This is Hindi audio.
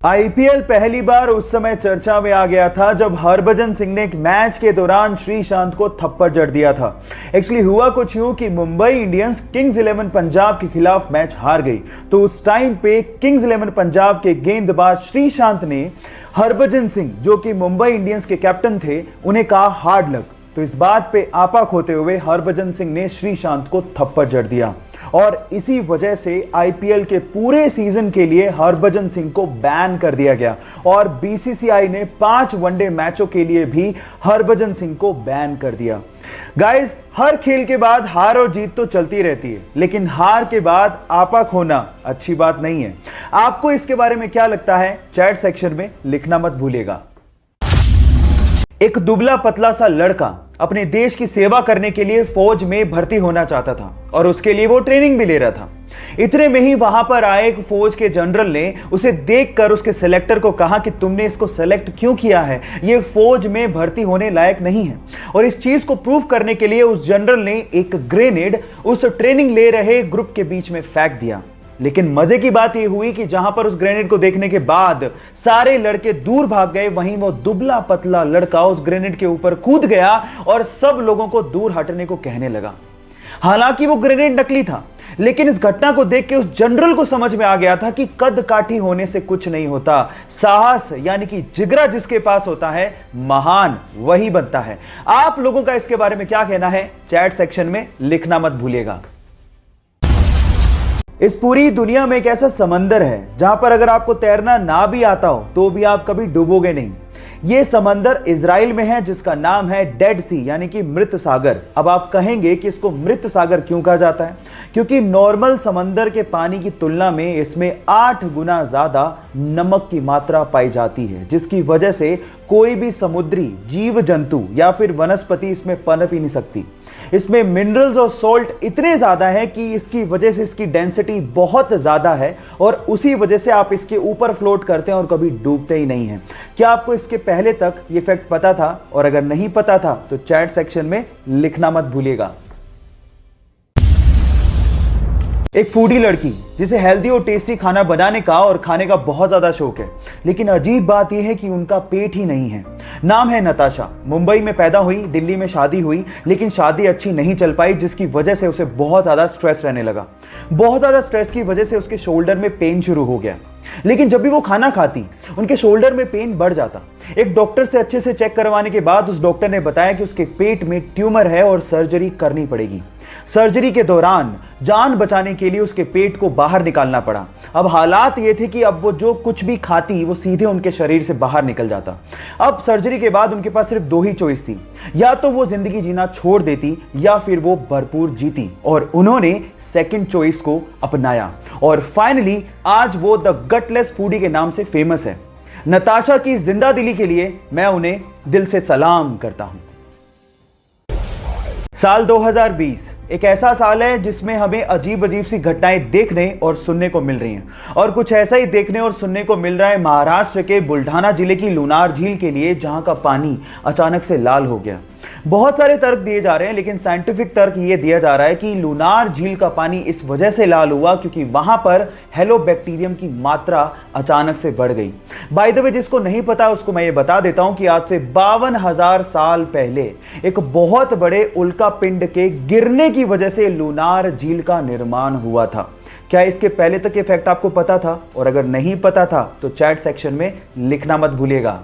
आईपीएल पहली बार उस समय चर्चा में आ गया था जब हरभजन सिंह ने एक मैच के दौरान श्रीशांत को थप्पड़ जड़ दिया था। एक्चुअली हुआ कुछ यूं कि मुंबई इंडियंस किंग्स 11 पंजाब के खिलाफ मैच हार गई, तो उस टाइम पे किंग्स 11 पंजाब के गेंदबाज श्रीशांत ने हरभजन सिंह, जो कि मुंबई इंडियंस के कैप्टन थे, उन्हें कहा हार्ड लक। तो इस बात पे आपा खोते हुए हरभजन सिंह ने श्रीशांत को थप्पड़ जड़ दिया और इसी वजह से आईपीएल के पूरे सीजन के लिए हरभजन सिंह को बैन कर दिया गया और बीसीसीआई ने 5 वनडे मैचों के लिए भी हरभजन सिंह को बैन कर दिया। गाइस, हर खेल के बाद हार और जीत तो चलती रहती है, लेकिन हार के बाद आपा खोना अच्छी बात नहीं है। आपको इसके बारे में क्या लगता है, चैट सेक्शन में लिखना मत भूलिएगा। एक दुबला पतला सा लड़का अपने देश की सेवा करने के लिए फौज में भर्ती होना चाहता था और उसके लिए वो ट्रेनिंग भी ले रहा था। इतने में ही वहां पर आए एक फौज के जनरल ने उसे देखकर उसके सिलेक्टर को कहा कि तुमने इसको सेलेक्ट क्यों किया है, ये फौज में भर्ती होने लायक नहीं है। और इस चीज को प्रूव करने के लिए उस जनरल ने एक ग्रेनेड उस ट्रेनिंग ले रहे ग्रुप के बीच में फेंक दिया। लेकिन मजे की बात यह हुई कि जहां पर उस ग्रेनेड को देखने के बाद सारे लड़के दूर भाग गए, वहीं वो दुबला पतला लड़का उस ग्रेनेड के ऊपर कूद गया और सब लोगों को दूर हटने को कहने लगा। हालांकि वो ग्रेनेड नकली था, लेकिन इस घटना को देख के उस जनरल को समझ में आ गया था कि कद काठी होने से कुछ नहीं होता, साहस यानी कि जिगरा जिसके पास होता है, महान वही बनता है। आप लोगों का इसके बारे में क्या कहना है, चैट सेक्शन में लिखना मत भूलिएगा। इस पूरी दुनिया में एक ऐसा समंदर है जहां पर अगर आपको तैरना ना भी आता हो तो भी आप कभी डूबोगे नहीं। यह समंदर इजराइल में है, जिसका नाम है डेड सी यानी कि मृत सागर। अब आप कहेंगे कि इसको मृत सागर क्यों कहा जाता है? क्योंकि नॉर्मल समंदर के पानी की तुलना में इसमें 8 गुना ज्यादा नमक की मात्रा पाई जाती है, जिसकी वजह से कोई भी समुद्री जीव जंतु या फिर वनस्पति इसमें पनप ही नहीं सकती। इसमें मिनरल्स और सॉल्ट इतने ज्यादा है कि इसकी वजह से इसकी डेंसिटी बहुत ज्यादा है और उसी वजह से आप इसके ऊपर फ्लोट करते हैं और कभी डूबते ही नहीं हैं। क्या आपको इसके पहले तक ये फैक्ट पता था? और अगर नहीं पता था तो चैट सेक्शन में लिखना मत भूलिएगा। एक फूडी लड़की जिसे हेल्दी और टेस्टी खाना बनाने का और खाने का बहुत ज्यादा शौक है, लेकिन अजीब बात यह है कि उनका पेट ही नहीं है। नाम है नताशा। मुंबई में पैदा हुई, दिल्ली में शादी हुई, लेकिन शादी अच्छी नहीं चल पाई, जिसकी वजह से उसे बहुत ज्यादा स्ट्रेस रहने लगा। बहुत ज्यादा स्ट्रेस की वजह से उसके शोल्डर में पेन शुरू हो गया, लेकिन जब भी वो खाना खाती उनके शोल्डर में पेन बढ़ जाता। एक डॉक्टर से अच्छे से चेक करवाने के बाद उस डॉक्टर ने बताया कि उसके पेट में ट्यूमर है और सर्जरी करनी पड़ेगी। सर्जरी के दौरान जान बचाने के लिए उसके पेट को बाहर निकालना पड़ा। अब हालात ये थे कि अब वो जो कुछ भी खाती वो सीधे उनके शरीर से बाहर निकल जाता। अब सर्जरी के बाद उनके पास सिर्फ 2 ही चॉइस थी, या तो वो जिंदगी जीना छोड़ देती या फिर वो भरपूर जीती, और उन्होंने सेकंड चॉइस को अपनाया और फाइनली आज वो द गटलेस फूडी के नाम से फेमस है। नताशा की जिंदा दिली के लिए मैं उन्हें दिल से सलाम करता हूं। साल 2020 एक ऐसा साल है जिसमें हमें अजीब अजीब सी घटनाएं देखने और सुनने को मिल रही हैं, और कुछ ऐसा ही देखने और सुनने को मिल रहा है महाराष्ट्र के बुल्ढाना जिले की लुनार झील के लिए, जहां का पानी अचानक से लाल हो गया। बहुत सारे तर्क दिए जा रहे हैं, लेकिन साइंटिफिक तर्क यह दिया जा रहा है कि लुनार झील का पानी इस वजह से लाल हुआ क्योंकि वहां पर हेलोबैक्टीरियम की मात्रा अचानक से बढ़ गई। बाय द वे, जिसको नहीं पता उसको मैं ये बता देता हूं कि आज से 52,000 साल पहले एक बहुत बड़े उल्का पिंड के गिरने की वजह से लुनार झील का निर्माण हुआ था। क्या इसके पहले तक ये फैक्ट आपको पता था? और अगर नहीं पता था तो चैट सेक्शन में लिखना मत भूलिएगा।